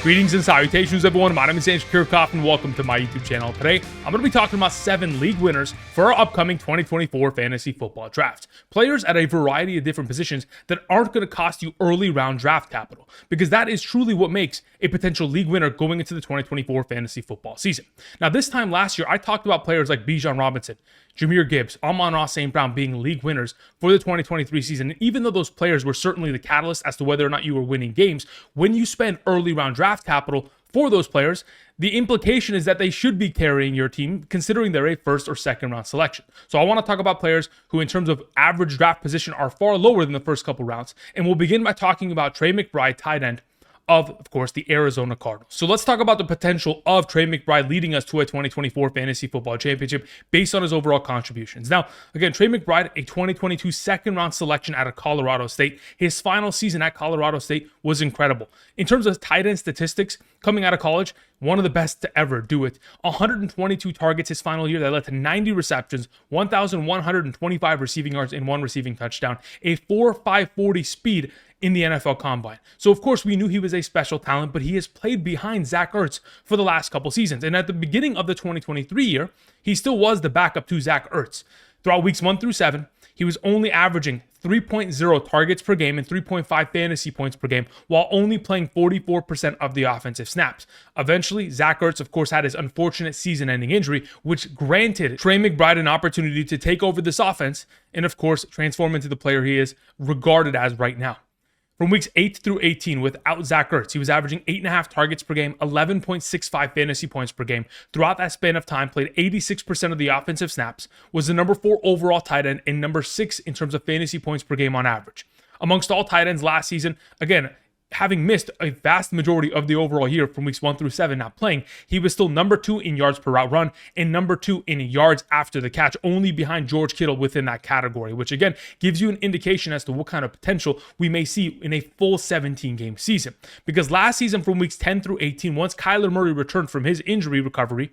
Greetings and salutations, everyone. My name is Kiorkof, and welcome to my YouTube channel. Today, I'm going to be talking about 7 league winners for our upcoming 2024 fantasy football draft. Players at a variety of different positions that aren't going to cost you early round draft capital, because that is truly what makes a potential league winner going into the 2024 fantasy football season. Now, this time last year, I talked about players like Bijan Robinson, Jahmyr Gibbs, Amon-Ra St. Brown being league winners for the 2023 season. And even though those players were certainly the catalyst as to whether or not you were winning games, when you spend early round draft capital for those players, the implication is that they should be carrying your team, considering they're a first or second round selection. So I want to talk about players who, in terms of average draft position, are far lower than the first couple rounds. And we'll begin by talking about Trey McBride, tight end of course, the Arizona Cardinals. So let's talk about the potential of Trey McBride leading us to a 2024 fantasy football championship based on his overall contributions. Now, again, Trey McBride, a 2022 second round selection out of Colorado State. His final season at Colorado State was incredible. In terms of tight end statistics coming out of college, one of the best to ever do it. 122 targets his final year that led to 90 receptions, 1,125 receiving yards, and 1 receiving touchdown, a 4.540 speed in the NFL Combine. So, of course, we knew he was a special talent, but he has played behind Zach Ertz for the last couple seasons. And at the beginning of the 2023 year, he still was the backup to Zach Ertz. Throughout weeks 1 through 7, he was only averaging 3.0 targets per game and 3.5 fantasy points per game, while only playing 44% of the offensive snaps. Eventually, Zach Ertz, of course, had his unfortunate season-ending injury, which granted Trey McBride an opportunity to take over this offense and, of course, transform into the player he is regarded as right now. From weeks 8 through 18, without Zach Ertz, he was averaging 8.5 targets per game, 11.65 fantasy points per game. Throughout that span of time, played 86% of the offensive snaps, was the number 4 overall tight end, and number 6 in terms of fantasy points per game on average. Amongst all tight ends last season, again, having missed a vast majority of the overall year from weeks 1 through 7 not playing, he was still number 2 in yards per route run and number 2 in yards after the catch, only behind George Kittle within that category, which again gives you an indication as to what kind of potential we may see in a full 17-game season. Because last season from weeks 10 through 18, once Kyler Murray returned from his injury recovery,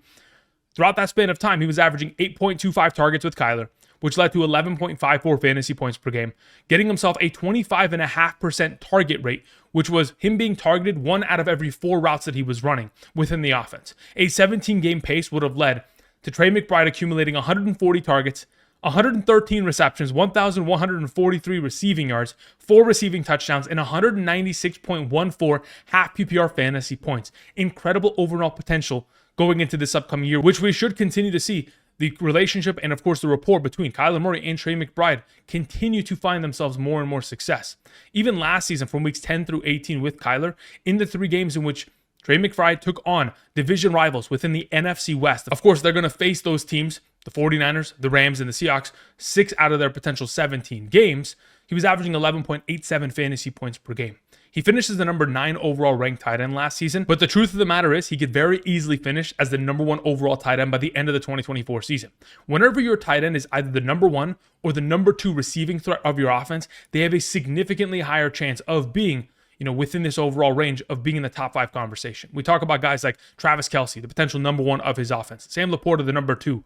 throughout that span of time, he was averaging 8.25 targets with Kyler, which led to 11.54 fantasy points per game, getting himself a 25.5% target rate, which was him being targeted 1 out of every 4 routes that he was running within the offense. A 17-game pace would have led to Trey McBride accumulating 140 targets, 113 receptions, 1,143 receiving yards, 4 receiving touchdowns, and 196.14 half PPR fantasy points. Incredible overall potential going into this upcoming year, which we should continue to see. The relationship and, of course, the rapport between Kyler Murray and Trey McBride continue to find themselves more and more success. Even last season, from weeks 10 through 18 with Kyler, in the 3 games in which Trey McBride took on division rivals within the NFC West. Of course, they're going to face those teams, the 49ers, the Rams, and the Seahawks, 6 out of their potential 17 games. He was averaging 11.87 fantasy points per game. He finishes the number 9 overall ranked tight end last season, but the truth of the matter is he could very easily finish as the number 1 overall tight end by the end of the 2024 season. Whenever your tight end is either the number 1 or the number 2 receiving threat of your offense, they have a significantly higher chance of being within this overall range of being in the top 5 conversation. We talk about guys like Travis Kelce, the potential number 1 of his offense, Sam Laporta, the number 2,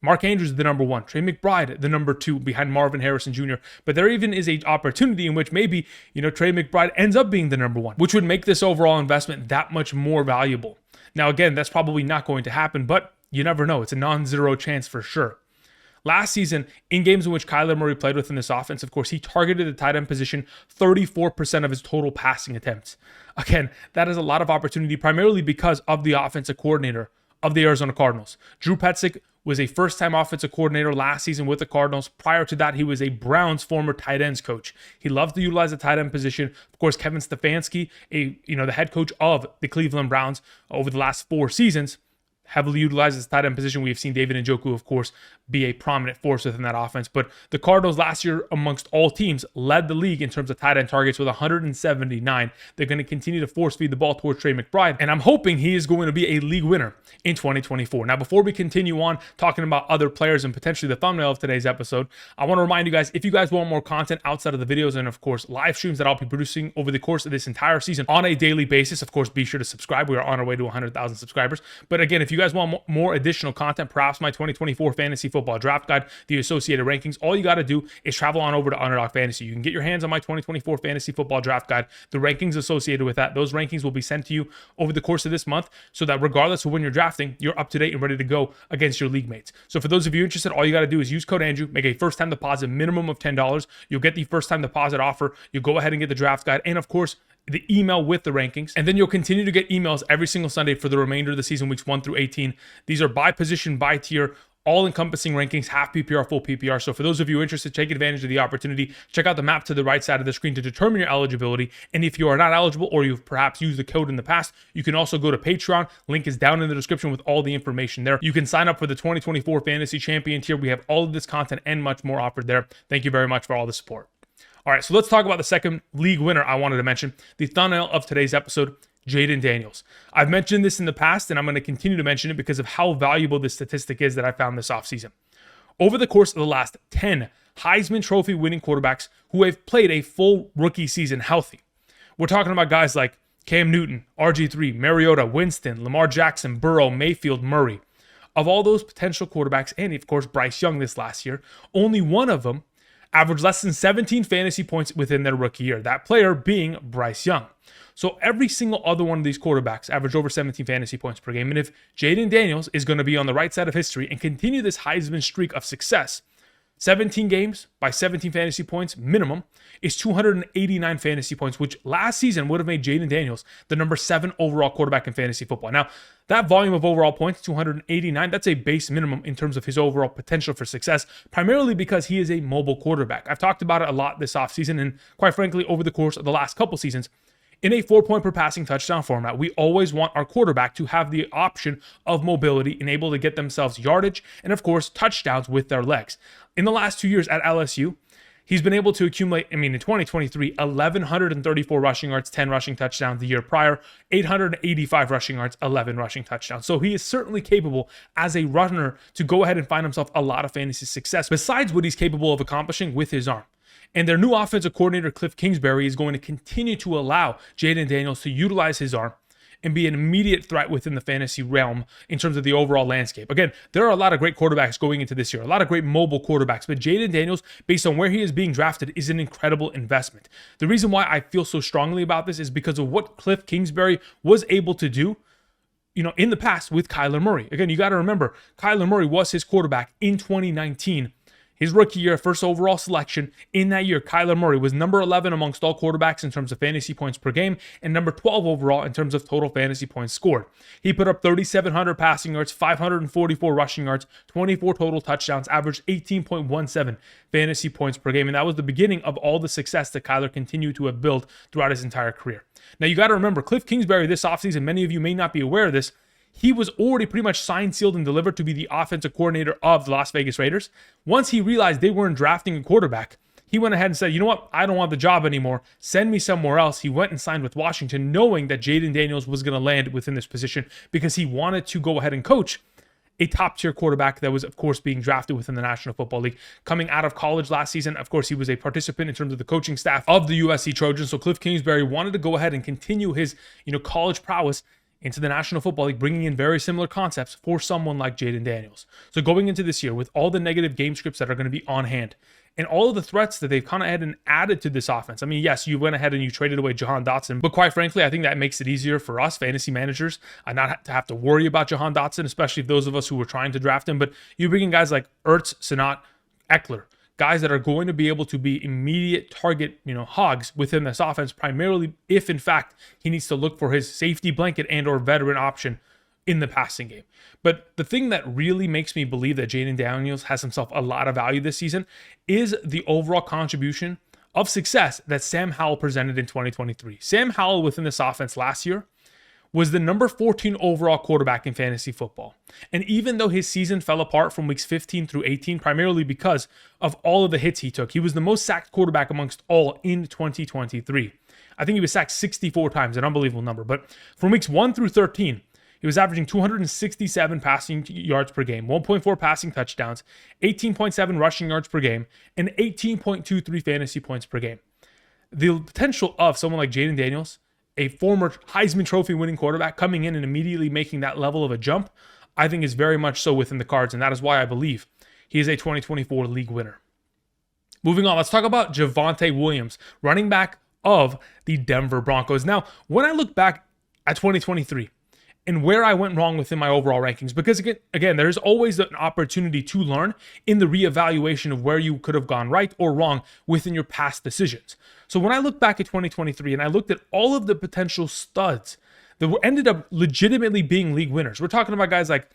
Mark Andrews, the number 1. Trey McBride, the number 2, behind Marvin Harrison Jr. But there even is an opportunity in which maybe, Trey McBride ends up being the number 1, which would make this overall investment that much more valuable. Now, again, that's probably not going to happen, but you never know. It's a non-zero chance for sure. Last season, in games in which Kyler Murray played within this offense, of course, he targeted the tight end position 34% of his total passing attempts. Again, that is a lot of opportunity, primarily because of the offensive coordinator of the Arizona Cardinals. Drew Petzing was a first-time offensive coordinator last season with the Cardinals. Prior to that, he was a Browns former tight ends coach. He loves to utilize the tight end position. Of course, Kevin Stefanski, the head coach of the Cleveland Browns over the last 4 seasons, heavily utilizes the tight end position. We have seen David Njoku, of course, be a prominent force within that offense. But the Cardinals last year, amongst all teams, led the league in terms of tight end targets with 179. They're going to continue to force feed the ball towards Trey McBride, and I'm hoping he is going to be a league winner in 2024. Now, before we continue on talking about other players and potentially the thumbnail of today's episode, I want to remind you guys, if you guys want more content outside of the videos and, of course, live streams that I'll be producing over the course of this entire season on a daily basis, of course, be sure to subscribe. We are on our way to 100,000 subscribers. But again, if you guys want more additional content, perhaps my 2024 fantasy football draft guide, the associated rankings, all you got to do is travel on over to Underdog Fantasy. You can get your hands on my 2024 fantasy football draft guide, the rankings associated with that. Those rankings will be sent to you over the course of this month so that regardless of when you're drafting, you're up to date and ready to go against your league mates. So for those of you interested, all you got to do is use code Andrew, make a first-time deposit minimum of $10. You'll get the first-time deposit offer. You'll go ahead and get the draft guide and, of course, the email with the rankings, and then you'll continue to get emails every single Sunday for the remainder of the season, weeks 1 through 18. These are by position, by tier, all-encompassing rankings, half PPR, full PPR. So for those of you interested, take advantage of the opportunity. Check out the map to the right side of the screen to determine your eligibility. And if you are not eligible or you've perhaps used the code in the past, you can also go to Patreon. Link is down in the description with all the information there. You can sign up for the 2024 Fantasy Champion tier. We have all of this content and much more offered there. Thank you very much for all the support. All right, so let's talk about the second league winner I wanted to mention, the thumbnail of today's episode, Jayden Daniels. I've mentioned this in the past, and I'm going to continue to mention it because of how valuable this statistic is that I found this offseason. Over the course of the last 10 Heisman Trophy winning quarterbacks who have played a full rookie season healthy, we're talking about guys like Cam Newton, RG3, Mariota, Winston, Lamar Jackson, Burrow, Mayfield, Murray. Of all those potential quarterbacks, and of course Bryce Young this last year, only one of them averaged less than 17 fantasy points within their rookie year, that player being Bryce Young. So every single other one of these quarterbacks averaged over 17 fantasy points per game. And if Jayden Daniels is going to be on the right side of history and continue this Heisman streak of success, 17 games by 17 fantasy points minimum is 289 fantasy points, which last season would have made Jayden Daniels the number 7 overall quarterback in fantasy football. Now, that volume of overall points, 289, that's a base minimum in terms of his overall potential for success, primarily because he is a mobile quarterback. I've talked about it a lot this offseason, and quite frankly, over the course of the last couple seasons. In a 4-point per passing touchdown format, we always want our quarterback to have the option of mobility and able to get themselves yardage and, of course, touchdowns with their legs. In the last 2 years at LSU, he's been able to accumulate, in 2023, 1,134 rushing yards, 10 rushing touchdowns. The year prior, 885 rushing yards, 11 rushing touchdowns. So he is certainly capable as a runner to go ahead and find himself a lot of fantasy success, besides what he's capable of accomplishing with his arm. And their new offensive coordinator, Cliff Kingsbury, is going to continue to allow Jayden Daniels to utilize his arm and be an immediate threat within the fantasy realm in terms of the overall landscape. Again, there are a lot of great quarterbacks going into this year, a lot of great mobile quarterbacks, but Jayden Daniels, based on where he is being drafted, is an incredible investment. The reason why I feel so strongly about this is because of what Cliff Kingsbury was able to do in the past with Kyler Murray. Again, you got to remember, Kyler Murray was his quarterback in 2019. His rookie year, first overall selection. In that year, Kyler Murray was number 11 amongst all quarterbacks in terms of fantasy points per game and number 12 overall in terms of total fantasy points scored. He put up 3,700 passing yards, 544 rushing yards, 24 total touchdowns, averaged 18.17 fantasy points per game. And that was the beginning of all the success that Kyler continued to have built throughout his entire career. Now, you got to remember, Cliff Kingsbury this offseason, many of you may not be aware of this, he was already pretty much signed, sealed, and delivered to be the offensive coordinator of the Las Vegas Raiders. Once he realized they weren't drafting a quarterback, he went ahead and said, you know what? I don't want the job anymore. Send me somewhere else. He went and signed with Washington, knowing that Jayden Daniels was going to land within this position because he wanted to go ahead and coach a top-tier quarterback that was, of course, being drafted within the National Football League. Coming out of college last season, of course, he was a participant in terms of the coaching staff of the USC Trojans. So Cliff Kingsbury wanted to go ahead and continue his, college prowess into the National Football League, bringing in very similar concepts for someone like Jayden Daniels. So going into this year with all the negative game scripts that are going to be on hand and all of the threats that they've kind of added to this offense. Yes, you went ahead and you traded away Jahan Dotson, but quite frankly, I think that makes it easier for us fantasy managers not to have to worry about Jahan Dotson, especially those of us who were trying to draft him. But you bring in guys like Ertz, Senat, Eckler, guys that are going to be able to be immediate target, hogs within this offense, primarily if, in fact, he needs to look for his safety blanket and or veteran option in the passing game. But the thing that really makes me believe that Jayden Daniels has himself a lot of value this season is the overall contribution of success that Sam Howell presented in 2023. Sam Howell within this offense last year was the number 14 overall quarterback in fantasy football. And even though his season fell apart from weeks 15 through 18, primarily because of all of the hits he took, he was the most sacked quarterback amongst all in 2023. I think he was sacked 64 times, an unbelievable number. But from weeks 1 through 13, he was averaging 267 passing yards per game, 1.4 passing touchdowns, 18.7 rushing yards per game, and 18.23 fantasy points per game. The potential of someone like Jayden Daniels, a former Heisman Trophy winning quarterback, coming in and immediately making that level of a jump, I think is very much so within the cards, and that is why I believe he is a 2024 league winner. Moving on, let's talk about Javonte Williams, running back of the Denver Broncos. Now, when I look back at 2023 and where I went wrong within my overall rankings, because again, there's always an opportunity to learn in the reevaluation of where you could have gone right or wrong within your past decisions. So when I look back at 2023 and I looked at all of the potential studs that ended up legitimately being league winners, we're talking about guys like,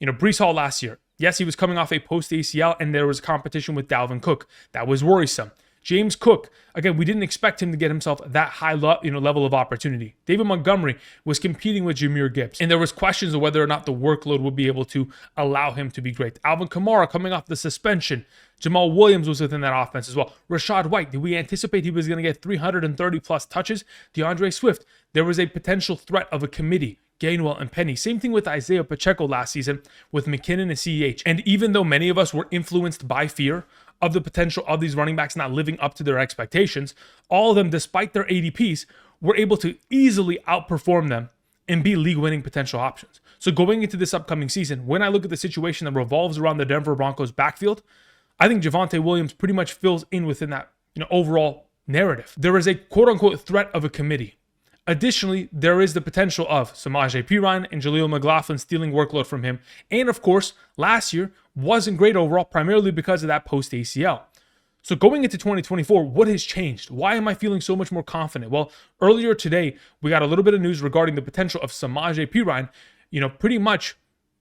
Breece Hall last year. Yes, he was coming off a post-ACL, and there was competition with Dalvin Cook. That was worrisome. James Cook, again, we didn't expect him to get himself that high level of opportunity. David Montgomery was competing with Jahmyr Gibbs, and there was questions of whether or not the workload would be able to allow him to be great. Alvin Kamara coming off the suspension. Jamal Williams was within that offense as well. Rashad White, did we anticipate he was going to get 330-plus touches? DeAndre Swift, there was a potential threat of a committee. Gainwell and Penny. Same thing with Isaiah Pacheco last season with McKinnon and CEH. And even though many of us were influenced by fear of the potential of these running backs not living up to their expectations, all of them, despite their ADPs, were able to easily outperform them and be league-winning potential options. So going into this upcoming season, when I look at the situation that revolves around the Denver Broncos backfield, I think Javonte Williams pretty much fills in within that overall narrative. There is a quote-unquote threat of a committee. Additionally, there is the potential of Samaje Perine and Jaleel McLaughlin stealing workload from him. And of course, last year wasn't great overall, primarily because of that post-ACL. So going into 2024, what has changed? Why am I feeling so much more confident? Well, earlier today, we got a little bit of news regarding the potential of Samaje Perine, pretty much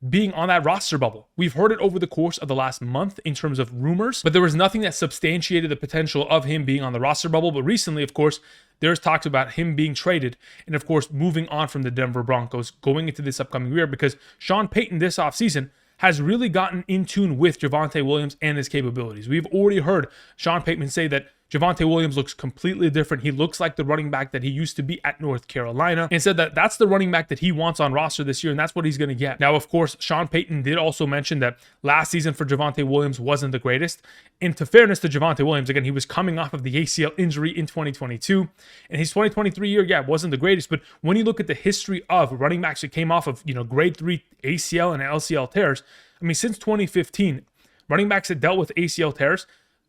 being on that roster bubble. We've heard it over the course of the last month in terms of rumors, but there was nothing that substantiated the potential of him being on the roster bubble. But recently, of course, there's talks about him being traded and, of course, moving on from the Denver Broncos going into this upcoming year, because Sean Payton this offseason has really gotten in tune with Javonte Williams and his capabilities. We've already heard Sean Payton say that Javonte Williams looks completely different. He looks like the running back that he used to be at North Carolina, and said that that's the running back that he wants on roster this year, and that's what he's going to get. Now, of course, Sean Payton did also mention that last season for Javonte Williams wasn't the greatest. And to fairness to Javonte Williams, again, he was coming off of the ACL injury in 2022, and his 2023 year, wasn't the greatest. But when you look at the history of running backs that came off of, grade 3 ACL and LCL tears, since 2015, running backs that dealt with ACL tears,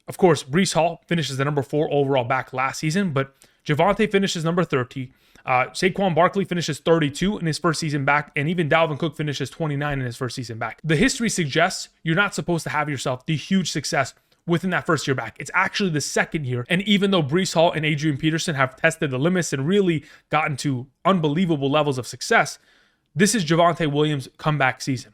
of course, Breece Hall finishes the number 4 overall back last season, but Javonte finishes number 30. Saquon Barkley finishes 32 in his first season back, and even Dalvin Cook finishes 29 in his first season back. The history suggests you're not supposed to have yourself the huge success within that first year back. It's actually the second year, and even though Breece Hall and Adrian Peterson have tested the limits and really gotten to unbelievable levels of success, this is Javonte Williams' comeback season.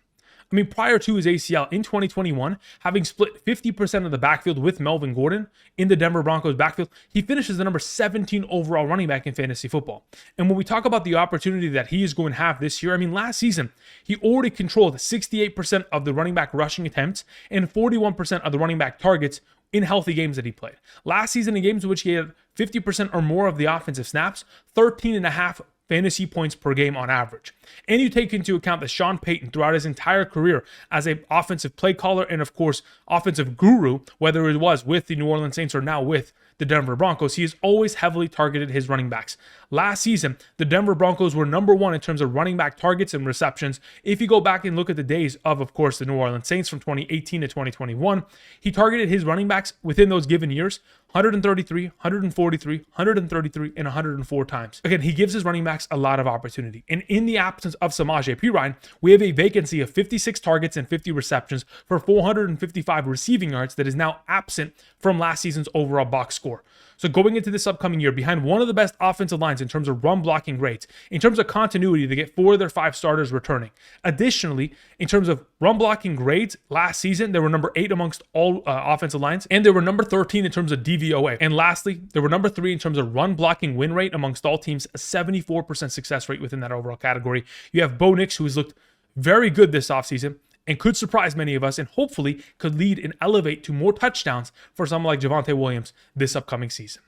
Prior to his ACL in 2021, having split 50% of the backfield with Melvin Gordon in the Denver Broncos backfield, he finishes the number 17 overall running back in fantasy football. And when we talk about the opportunity that he is going to have this year, last season, he already controlled 68% of the running back rushing attempts and 41% of the running back targets in healthy games that he played. Last season, in games in which he had 50% or more of the offensive snaps, 13.5 fantasy points per game on average. And you take into account that Sean Payton, throughout his entire career as an offensive play caller and, of course, offensive guru, whether it was with the New Orleans Saints or now with the Denver Broncos, he has always heavily targeted his running backs. Last season, the Denver Broncos were number 1 in terms of running back targets and receptions. If you go back and look at the days of course, the New Orleans Saints from 2018 to 2021, he targeted his running backs within those given years 133, 143, 133, and 104 times. Again, he gives his running backs a lot of opportunity. And in the absence of Samaje Perine, we have a vacancy of 56 targets and 50 receptions for 455 receiving yards that is now absent from last season's overall box score. So going into this upcoming year, behind one of the best offensive lines in terms of run blocking rates, in terms of continuity, they get 4 of their 5 starters returning. Additionally, in terms of run blocking grades, last season, they were number 8 amongst all offensive lines, and they were number 13 in terms of DVOA. And lastly, they were number 3 in terms of run blocking win rate amongst all teams, a 74% success rate within that overall category. You have Bo Nix, who has looked very good this offseason and could surprise many of us, and hopefully could lead and elevate to more touchdowns for someone like Javonte Williams this upcoming season.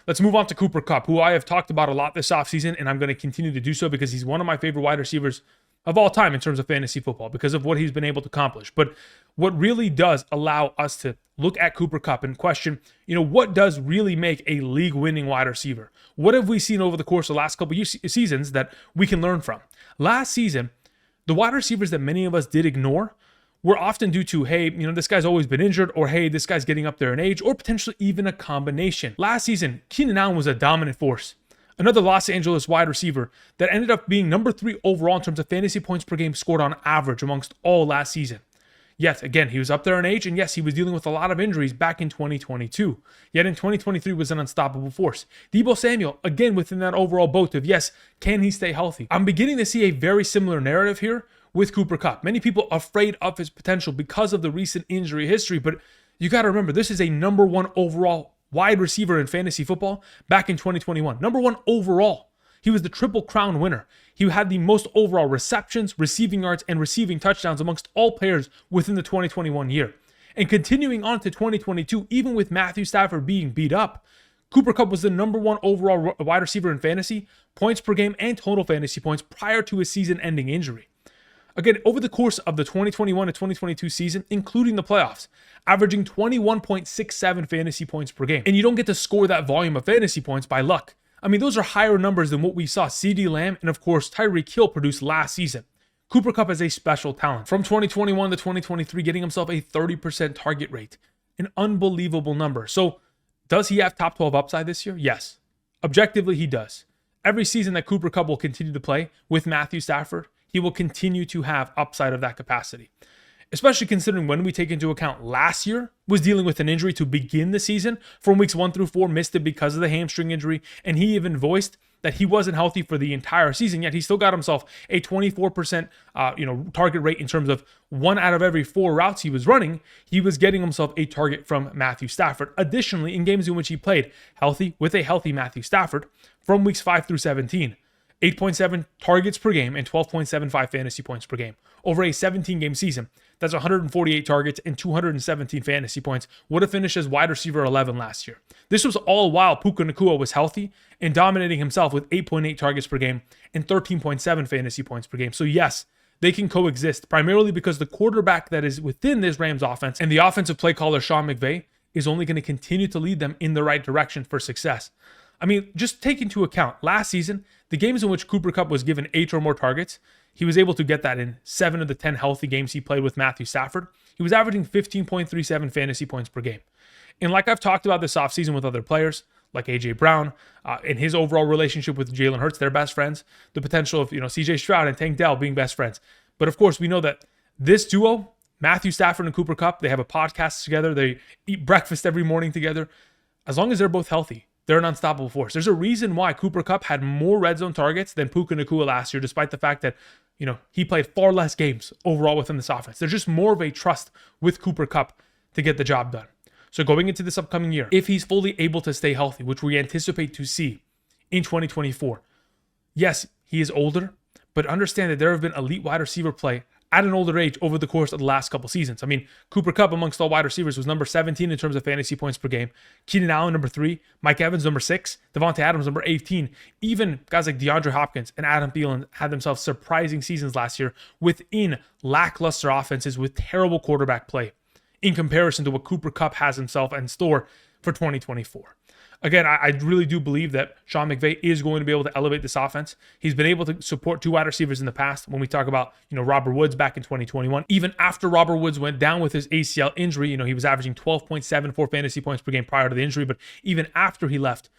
Let's move on to Cooper Kupp, who I have talked about a lot this offseason, and I'm going to continue to do so because he's one of my favorite wide receivers of all time in terms of fantasy football because of what he's been able to accomplish. But what really does allow us to look at Cooper Kupp and question, what does really make a league-winning wide receiver? What have we seen over the course of the last couple of seasons that we can learn from? Last season, The wide receivers that many of us did ignore were often due to, hey, this guy's always been injured, or hey, this guy's getting up there in age, or potentially even a combination. Last season, Keenan Allen was a dominant force. Another Los Angeles wide receiver that ended up being number 3 overall in terms of fantasy points per game scored on average amongst all last season. Yet, again, he was up there in age, and yes, he was dealing with a lot of injuries back in 2022. Yet in 2023 was an unstoppable force. Deebo Samuel, again, within that overall boat of, yes, can he stay healthy? I'm beginning to see a very similar narrative here with Cooper Kupp. Many people afraid of his potential because of the recent injury history, but you got to remember, this is a number 1 overall wide receiver in fantasy football back in 2021. Number 1 overall. He was the Triple Crown winner. He had the most overall receptions, receiving yards, and receiving touchdowns amongst all players within the 2021 year. And continuing on to 2022, even with Matthew Stafford being beat up, Cooper Kupp was the number 1 overall wide receiver in fantasy, points per game, and total fantasy points prior to his season-ending injury. Again, over the course of the 2021 to 2022 season, including the playoffs, averaging 21.67 fantasy points per game. And you don't get to score that volume of fantasy points by luck. I mean, those are higher numbers than what we saw CeeDee Lamb and, of course, Tyreek Hill produce last season. Cooper Kupp is a special talent. From 2021 to 2023, getting himself a 30% target rate. An unbelievable number. So, does he have top 12 upside this year? Yes. Objectively, he does. Every season that Cooper Kupp will continue to play with Matthew Stafford, he will continue to have upside of that capacity. Especially considering when we take into account last year was dealing with an injury to begin the season. From weeks 1 through 4, missed it because of the hamstring injury, and he even voiced that he wasn't healthy for the entire season, yet he still got himself a 24% target rate in terms of 1 out of every 4 routes he was running, he was getting himself a target from Matthew Stafford. Additionally, in games in which he played healthy with a healthy Matthew Stafford from weeks 5 through 17, 8.7 targets per game and 12.75 fantasy points per game. Over a 17-game season, that's 148 targets and 217 fantasy points. Would have finished as wide receiver 11 last year. This was all while Puka Nacua was healthy and dominating himself with 8.8 targets per game and 13.7 fantasy points per game. So yes, they can coexist, primarily because the quarterback that is within this Rams offense and the offensive play caller Sean McVay is only going to continue to lead them in the right direction for success. I mean, just take into account last season, the games in which Cooper Kupp was given 8 or more targets, he was able to get that in 7 of the 10 healthy games he played with Matthew Stafford. He was averaging 15.37 fantasy points per game. And like I've talked about this offseason with other players, like A.J. Brown, and his overall relationship with Jalen Hurts, they're best friends, the potential of C.J. Stroud and Tank Dell being best friends. But of course, we know that this duo, Matthew Stafford and Cooper Kupp, they have a podcast together, they eat breakfast every morning together. As long as they're both healthy, they're an unstoppable force. There's a reason why Cooper Kupp had more red zone targets than Puka Nacua last year, despite the fact that, he played far less games overall within this offense. There's just more of a trust with Cooper Kupp to get the job done. So going into this upcoming year, if he's fully able to stay healthy, which we anticipate to see in 2024, yes, he is older, but understand that there have been elite wide receiver play at an older age over the course of the last couple seasons. I mean, Cooper Kupp amongst all wide receivers was number 17 in terms of fantasy points per game. Keenan Allen, number 3. Mike Evans, number 6. Davante Adams, number 18. Even guys like DeAndre Hopkins and Adam Thielen had themselves surprising seasons last year within lackluster offenses with terrible quarterback play in comparison to what Cooper Kupp has himself in store for 2024. Again, I really do believe that Sean McVay is going to be able to elevate this offense. He's been able to support 2 wide receivers in the past. When we talk about, Robert Woods back in 2021, even after Robert Woods went down with his ACL injury, he was averaging 12.74 fantasy points per game prior to the injury. But even after he left,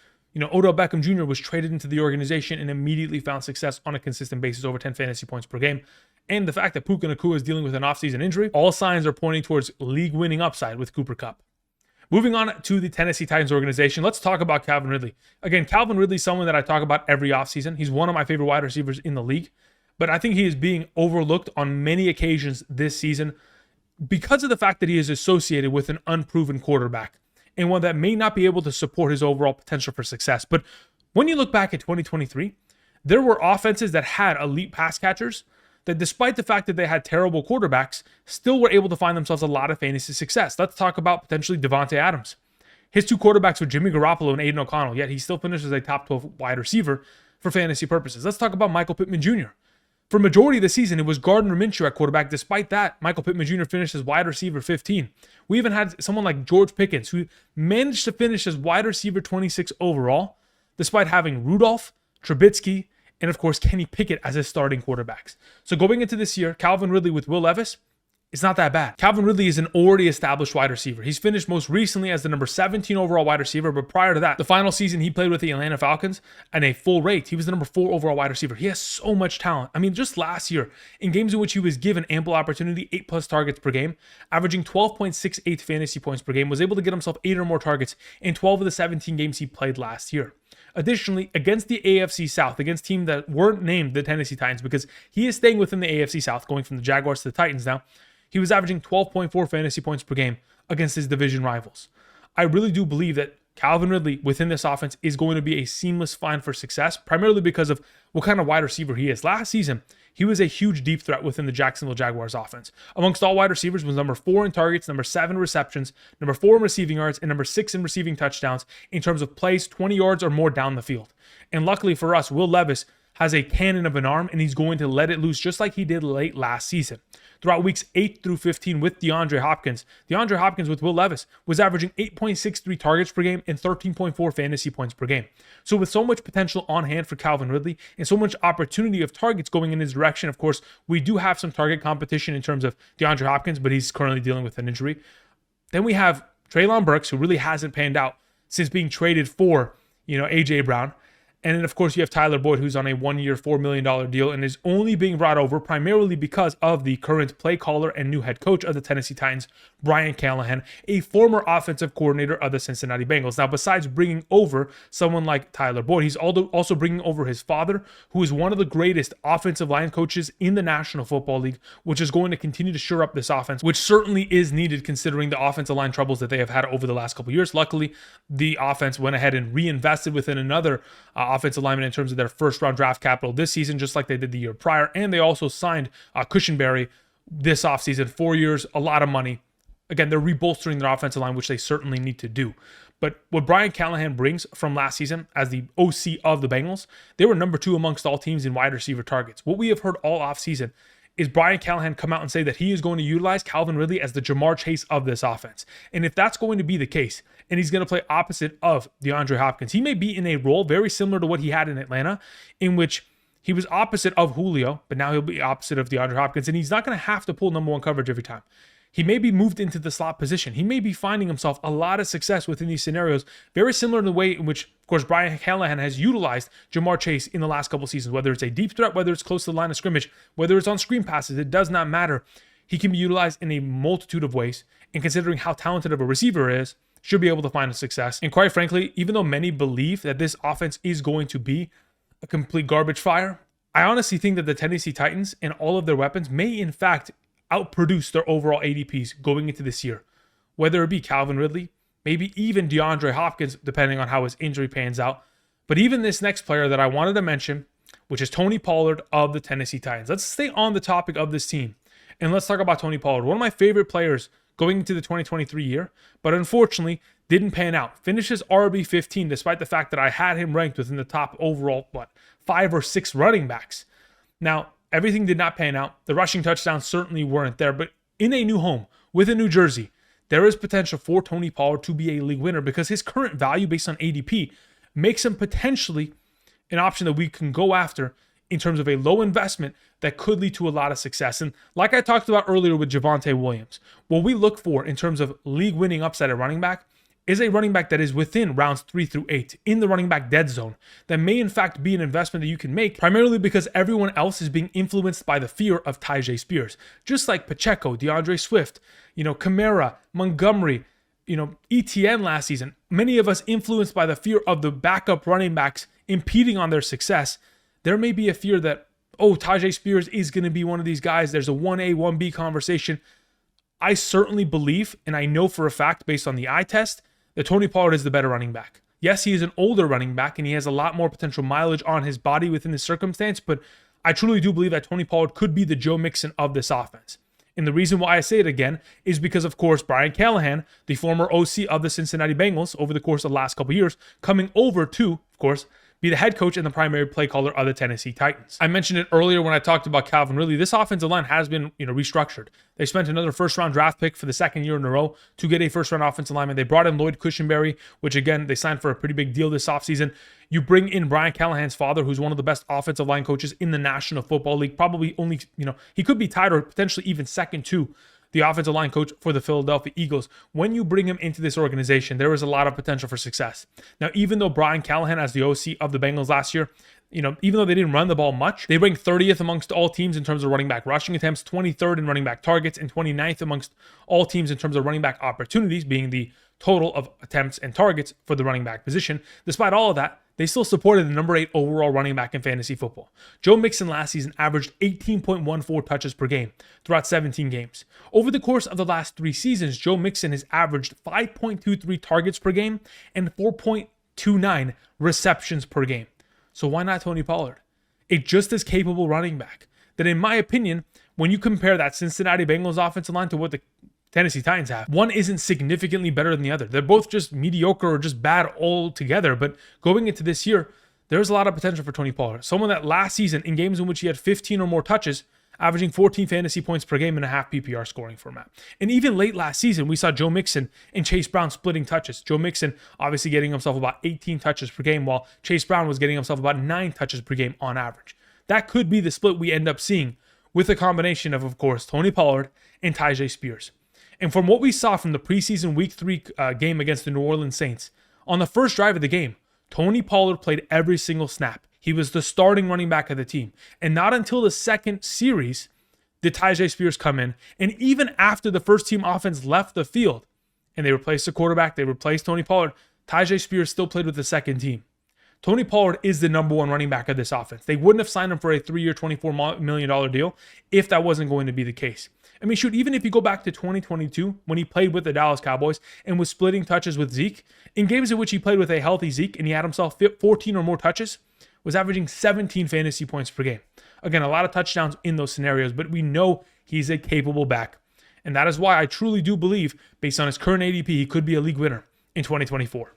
Odell Beckham Jr. was traded into the organization and immediately found success on a consistent basis, over 10 fantasy points per game. And the fact that Puka Nacua is dealing with an offseason injury, all signs are pointing towards league-winning upside with Cooper Kupp. Moving on to the Tennessee Titans organization, let's talk about Calvin Ridley. Again, Calvin Ridley is someone that I talk about every offseason. He's one of my favorite wide receivers in the league, but I think he is being overlooked on many occasions this season because of the fact that he is associated with an unproven quarterback and one that may not be able to support his overall potential for success. But when you look back at 2023, there were offenses that had elite pass catchers that, despite the fact that they had terrible quarterbacks, still were able to find themselves a lot of fantasy success. Let's talk about potentially Davante Adams. His 2 quarterbacks were Jimmy Garoppolo and Aiden O'Connell, yet he still finished as a top 12 wide receiver for fantasy purposes. Let's talk about Michael Pittman Jr. For majority of the season, it was Gardner Minshew at quarterback. Despite that, Michael Pittman Jr. finished as wide receiver 15. We even had someone like George Pickens, who managed to finish as wide receiver 26 overall, despite having Rudolph, Trubisky, and of course, Kenny Pickett as his starting quarterbacks. So going into this year, Calvin Ridley with Will Levis, it's not that bad. Calvin Ridley is an already established wide receiver. He's finished most recently as the number 17 overall wide receiver, but prior to that, the final season he played with the Atlanta Falcons at a full rate, he was the number 4 overall wide receiver. He has so much talent. I mean, just last year, in games in which he was given ample opportunity, 8+ targets per game, averaging 12.68 fantasy points per game, was able to get himself 8 or more targets in 12 of the 17 games he played last year. Additionally, against the AFC South, against teams that weren't named the Tennessee Titans, because he is staying within the AFC South, going from the Jaguars to the Titans now, he was averaging 12.4 fantasy points per game against his division rivals. I really do believe that Calvin Ridley within this offense is going to be a seamless find for success, primarily because of what kind of wide receiver he is. Last season, he was a huge deep threat within the Jacksonville Jaguars offense. Amongst all wide receivers was number 4 in targets, number 7 receptions, number 4 in receiving yards, and number 6 in receiving touchdowns in terms of plays 20 yards or more down the field. And luckily for us, Will Levis has a cannon of an arm, and he's going to let it loose just like he did late last season. Throughout weeks 8 through 15 with DeAndre Hopkins with Will Levis was averaging 8.63 targets per game and 13.4 fantasy points per game. So with so much potential on hand for Calvin Ridley and so much opportunity of targets going in his direction, of course, we do have some target competition in terms of DeAndre Hopkins, but he's currently dealing with an injury. Then we have Treylon Burks, who really hasn't panned out since being traded for, A.J. Brown. And then, of course, you have Tyler Boyd, who's on a 1-year, $4 million deal and is only being brought over primarily because of the current play caller and new head coach of the Tennessee Titans, Brian Callahan, a former offensive coordinator of the Cincinnati Bengals. Now, besides bringing over someone like Tyler Boyd, he's also bringing over his father, who is one of the greatest offensive line coaches in the National Football League, which is going to continue to shore up this offense, which certainly is needed considering the offensive line troubles that they have had over the last couple of years. Luckily, the offense went ahead and reinvested within another offensive lineman in terms of their first-round draft capital this season, just like they did the year prior. And they also signed Cushenberry this offseason, 4 years, a lot of money. Again, they're rebolstering their offensive line, which they certainly need to do. But what Brian Callahan brings from last season as the OC of the Bengals, they were number 2 amongst all teams in wide receiver targets. What we have heard all offseason is Brian Callahan come out and say that he is going to utilize Calvin Ridley as the Jamar Chase of this offense. And if that's going to be the case, and he's going to play opposite of DeAndre Hopkins, he may be in a role very similar to what he had in Atlanta, in which he was opposite of Julio, but now he'll be opposite of DeAndre Hopkins, and he's not going to have to pull number 1 coverage every time. He may be moved into the slot position. He may be finding himself a lot of success within these scenarios, very similar to the way in which, of course, Brian Callahan has utilized Jamar Chase in the last couple seasons, whether it's a deep threat, whether it's close to the line of scrimmage, whether it's on screen passes, it does not matter. He can be utilized in a multitude of ways, and considering how talented of a receiver is, should be able to find a success. And quite frankly, even though many believe that this offense is going to be a complete garbage fire, I honestly think that the Tennessee Titans and all of their weapons may in fact outproduce their overall ADPs going into this year. Whether it be Calvin Ridley, maybe even DeAndre Hopkins, depending on how his injury pans out. But even this next player that I wanted to mention, which is Tony Pollard of the Tennessee Titans. Let's stay on the topic of this team, and let's talk about Tony Pollard. One of my favorite players going into the 2023 year, but unfortunately didn't pan out. Finishes RB15 despite the fact that I had him ranked within the top overall, 5 or 6 running backs. Now, everything did not pan out. The rushing touchdowns certainly weren't there, but in a new home with a New Jersey, there is potential for Tony Pollard to be a league winner because his current value based on ADP makes him potentially an option that we can go after in terms of a low investment that could lead to a lot of success. And like I talked about earlier with Javonte Williams, what we look for in terms of league winning upside at running back is a running back that is within rounds 3 through 8 in the running back dead zone that may in fact be an investment that you can make primarily because everyone else is being influenced by the fear of Tyjae Spears. Just like Pacheco, DeAndre Swift, Kamara, Montgomery, ETN last season, many of us influenced by the fear of the backup running backs impeding on their success. There may be a fear that, Tyjae Spears is going to be one of these guys. There's a 1A, 1B conversation. I certainly believe, and I know for a fact based on the eye test, that Tony Pollard is the better running back. Yes, he is an older running back, and he has a lot more potential mileage on his body within this circumstance, but I truly do believe that Tony Pollard could be the Joe Mixon of this offense. And the reason why I say it again is because, of course, Brian Callahan, the former OC of the Cincinnati Bengals over the course of the last couple of years, coming over to, of course, be the head coach and the primary play caller of the Tennessee Titans. I mentioned it earlier when I talked about Calvin Ridley. This offensive line has been, restructured. They spent another first-round draft pick for the second year in a row to get a first-round offensive lineman. They brought in Lloyd Cushenberry, which again, they signed for a pretty big deal this offseason. You bring in Brian Callahan's father, who's one of the best offensive line coaches in the National Football League. Probably only, he could be tied or potentially even second to the offensive line coach for the Philadelphia Eagles. When you bring him into this organization, there is a lot of potential for success. Now, even though Brian Callahan, as the OC of the Bengals last year, even though they didn't run the ball much, they ranked 30th amongst all teams in terms of running back rushing attempts, 23rd in running back targets, and 29th amongst all teams in terms of running back opportunities, being the total of attempts and targets for the running back position. Despite all of that, they still supported the number 8 overall running back in fantasy football. Joe Mixon last season averaged 18.14 touches per game throughout 17 games. Over the course of the last 3 seasons, Joe Mixon has averaged 5.23 targets per game and 4.29 receptions per game. So why not Tony Pollard? A just as capable running back that, in my opinion, when you compare that Cincinnati Bengals offensive line to what the Tennessee Titans have, one isn't significantly better than the other. They're both just mediocre or just bad altogether. But going into this year, there's a lot of potential for Tony Pollard. Someone that last season, in games in which he had 15 or more touches, averaging 14 fantasy points per game in a half PPR scoring format. And even late last season, we saw Joe Mixon and Chase Brown splitting touches. Joe Mixon obviously getting himself about 18 touches per game, while Chase Brown was getting himself about 9 touches per game on average. That could be the split we end up seeing with a combination of course, Tony Pollard and Tyjae Spears. And from what we saw from the preseason Week 3 game against the New Orleans Saints, on the first drive of the game, Tony Pollard played every single snap. He was the starting running back of the team. And not until the second series did Tyjae Spears come in. And even after the first team offense left the field and they replaced the quarterback, they replaced Tony Pollard, Tyjae Spears still played with the second team. Tony Pollard is the number 1 running back of this offense. They wouldn't have signed him for a 3-year, $24 million deal if that wasn't going to be the case. I mean, shoot, even if you go back to 2022, when he played with the Dallas Cowboys and was splitting touches with Zeke, in games in which he played with a healthy Zeke and he had himself 14 or more touches, was averaging 17 fantasy points per game. Again, a lot of touchdowns in those scenarios, but we know he's a capable back. And that is why I truly do believe, based on his current ADP, he could be a league winner in 2024.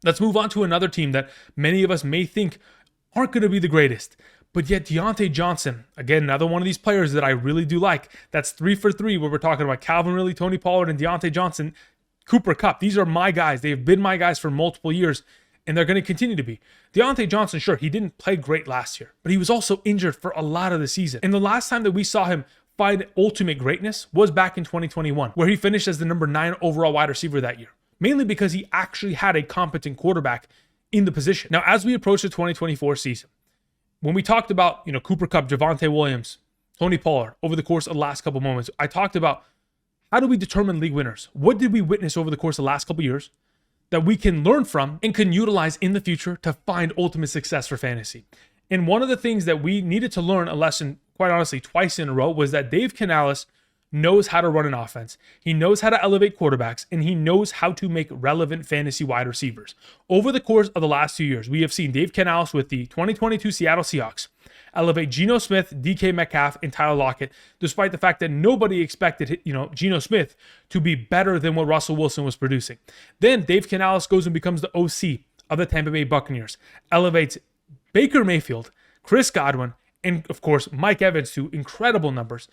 Let's move on to another team that many of us may think aren't going to be the greatest. But yet Diontae Johnson, again, another one of these players that I really do like. That's 3 for 3 where we're talking about Calvin Ridley, Tony Pollard, and Diontae Johnson, Cooper Kupp. These are my guys. They have been my guys for multiple years, and they're going to continue to be. Diontae Johnson, sure, he didn't play great last year, but he was also injured for a lot of the season. And the last time that we saw him find ultimate greatness was back in 2021, where he finished as the number 9 overall wide receiver that year, mainly because he actually had a competent quarterback in the position. Now, as we approach the 2024 season, when we talked about, Cooper Kupp, Javonte Williams, Tony Pollard over the course of the last couple moments, I talked about how do we determine league winners? What did we witness over the course of the last couple years that we can learn from and can utilize in the future to find ultimate success for fantasy? And one of the things that we needed to learn a lesson, quite honestly, twice in a row was that Dave Canales knows how to run an offense. He knows how to elevate quarterbacks, and he knows how to make relevant fantasy wide receivers. Over the course of the last 2 years, we have seen Dave Canales with the 2022 Seattle Seahawks elevate Geno Smith, DK Metcalf, and Tyler Lockett, despite the fact that nobody expected, Geno Smith to be better than what Russell Wilson was producing. Then Dave Canales goes and becomes the OC of the Tampa Bay Buccaneers, elevates Baker Mayfield, Chris Godwin, and of course, Mike Evans to incredible numbers.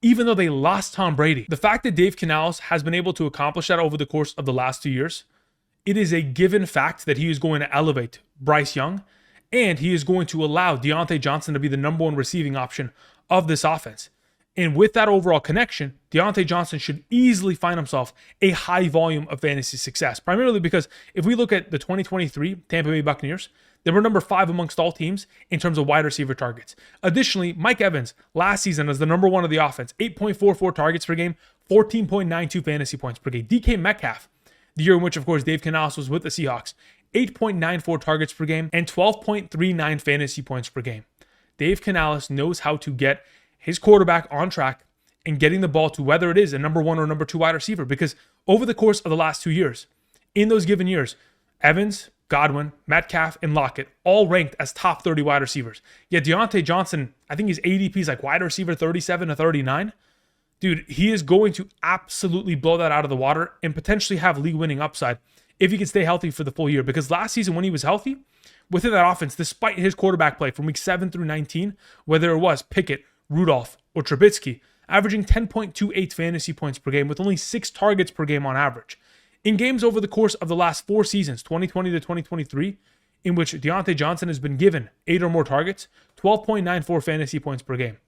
Even though they lost Tom Brady, the fact that Dave Canales has been able to accomplish that over the course of the last 2 years, it is a given fact that he is going to elevate Bryce Young, and he is going to allow Diontae Johnson to be the number 1 receiving option of this offense. And with that overall connection, Diontae Johnson should easily find himself a high volume of fantasy success, primarily because if we look at the 2023 Tampa Bay Buccaneers, they were number 5 amongst all teams in terms of wide receiver targets. Additionally, Mike Evans last season as the number 1 of the offense, 8.44 targets per game, 14.92 fantasy points per game. DK Metcalf, the year in which, of course, Dave Canales was with the Seahawks, 8.94 targets per game and 12.39 fantasy points per game. Dave Canales knows how to get his quarterback on track and getting the ball to whether it is a number 1 or number 2 wide receiver, because over the course of the last 2 years, in those given years, Evans, Godwin, Metcalf, and Lockett all ranked as top 30 wide receivers. Yet Diontae Johnson, I think his ADP is like wide receiver 37 to 39. Dude, he is going to absolutely blow that out of the water and potentially have league-winning upside if he could stay healthy for the full year. Because last season when he was healthy, within that offense, despite his quarterback play from week 7 through 19, whether it was Pickett, Rudolph, or Trubisky, averaging 10.28 fantasy points per game with only 6 targets per game on average. In games over the course of the last 4 seasons, 2020 to 2023, in which Diontae Johnson has been given 8 or more targets, 12.94 fantasy points per game.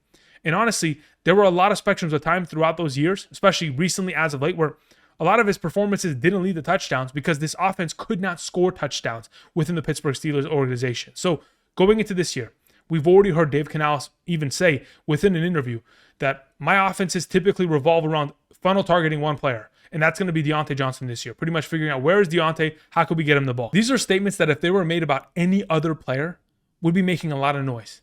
And honestly, there were a lot of spectrums of time throughout those years, especially recently as of late, where a lot of his performances didn't lead to touchdowns because this offense could not score touchdowns within the Pittsburgh Steelers organization. So going into this year, we've already heard Dave Canales even say within an interview that my offenses typically revolve around funnel targeting one player, and that's going to be Diontae Johnson this year. Pretty much figuring out where is Diontae, how could we get him the ball. These are statements that if they were made about any other player, would be making a lot of noise.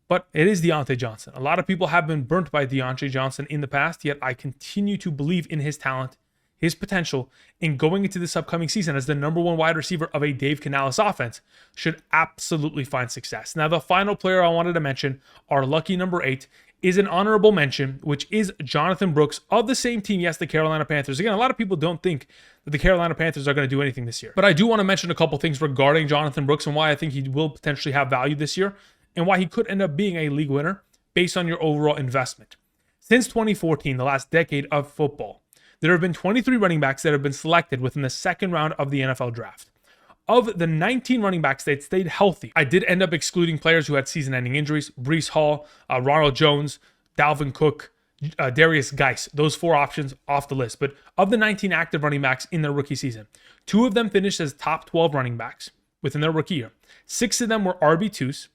But it is Diontae Johnson. A lot of people have been burnt by Diontae Johnson in the past, yet I continue to believe in his talent, his potential, in going into this upcoming season as the number 1 wide receiver of a Dave Canales offense should absolutely find success. Now, the final player I wanted to mention, our lucky number 8, is an honorable mention, which is Jonathan Brooks of the same team, yes, the Carolina Panthers. Again, a lot of people don't think that the Carolina Panthers are going to do anything this year. But I do want to mention a couple things regarding Jonathan Brooks and why I think he will potentially have value this year and why he could end up being a league winner based on your overall investment. Since 2014, the last decade of football, there have been 23 running backs that have been selected within the second round of the NFL draft. Of the 19 running backs that stayed healthy, I did end up excluding players who had season-ending injuries: Breece Hall, Ronald Jones, Dalvin Cook, Darius Geis. Those 4 options off the list. But of the 19 active running backs in their rookie season, 2 of them finished as top 12 running backs within their rookie year. 6 of them were RB2s,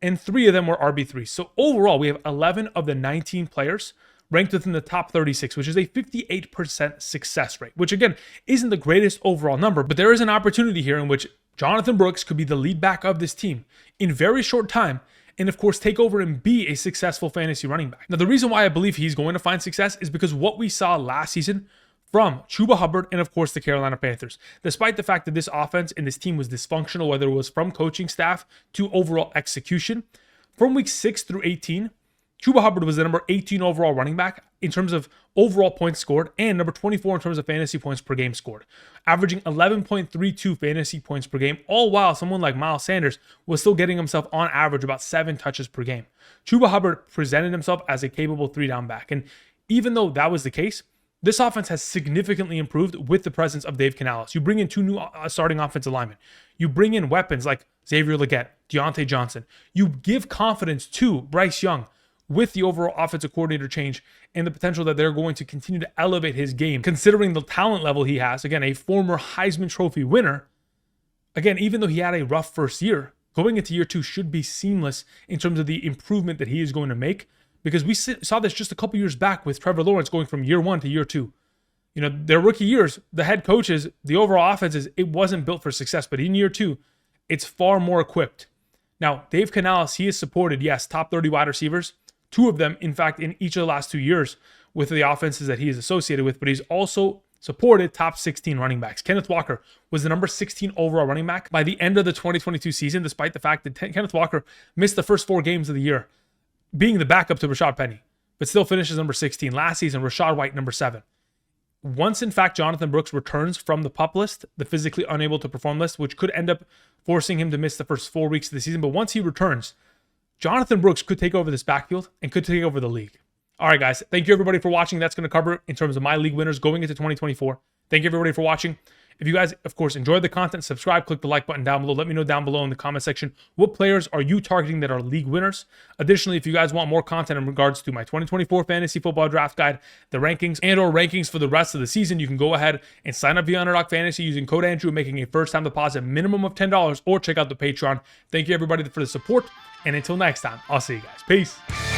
and 3 of them were RB3s. So overall, we have 11 of the 19 players ranked within the top 36, which is a 58% success rate, which again, isn't the greatest overall number, but there is an opportunity here in which Jonathan Brooks could be the lead back of this team in very short time, and of course, take over and be a successful fantasy running back. Now, the reason why I believe he's going to find success is because what we saw last season from Chuba Hubbard and of course the Carolina Panthers. Despite the fact that this offense and this team was dysfunctional, whether it was from coaching staff to overall execution, from week 6 through 18, Chuba Hubbard was the number 18 overall running back in terms of overall points scored and number 24 in terms of fantasy points per game scored, averaging 11.32 fantasy points per game, all while someone like Miles Sanders was still getting himself on average about 7 touches per game. Chuba Hubbard presented himself as a capable 3-down back, and even though that was the case, this offense has significantly improved with the presence of Dave Canales. You bring in 2 new starting offensive linemen. You bring in weapons like Xavier Legette, Diontae Johnson. You give confidence to Bryce Young with the overall offensive coordinator change and the potential that they're going to continue to elevate his game, considering the talent level he has. Again, a former Heisman Trophy winner. Again, even though he had a rough first year, going into year 2 should be seamless in terms of the improvement that he is going to make, because we saw this just a couple years back with Trevor Lawrence going from year 1 to year 2. You know, their rookie years, the head coaches, the overall offenses, it wasn't built for success, but in year 2, it's far more equipped. Now, Dave Canales, he has supported, yes, top 30 wide receivers, 2 of them, in fact, in each of the last 2 years with the offenses that he is associated with, but he's also supported top 16 running backs. Kenneth Walker was the number 16 overall running back by the end of the 2022 season, despite the fact that Kenneth Walker missed the first 4 games of the year, being the backup to Rashad Penny, but still finishes number 16. Last season, Rachaad White, number 7. Once, in fact, Jonathan Brooks returns from the PUP list, the physically unable to perform list, which could end up forcing him to miss the first 4 weeks of the season, but once he returns, Jonathan Brooks could take over this backfield and could take over the league. All right, guys. Thank you, everybody, for watching. That's going to cover it in terms of my league winners going into 2024. Thank you, everybody, for watching. If you guys, of course, enjoyed the content, subscribe, click the like button down below. Let me know down below in the comment section what players are you targeting that are league winners. Additionally, if you guys want more content in regards to my 2024 fantasy football draft guide, the rankings and/or rankings for the rest of the season, you can go ahead and sign up via Underdog Fantasy using code Andrew, making a first-time deposit minimum of $10, or check out the Patreon. Thank you, everybody, for the support. And until next time, I'll see you guys. Peace.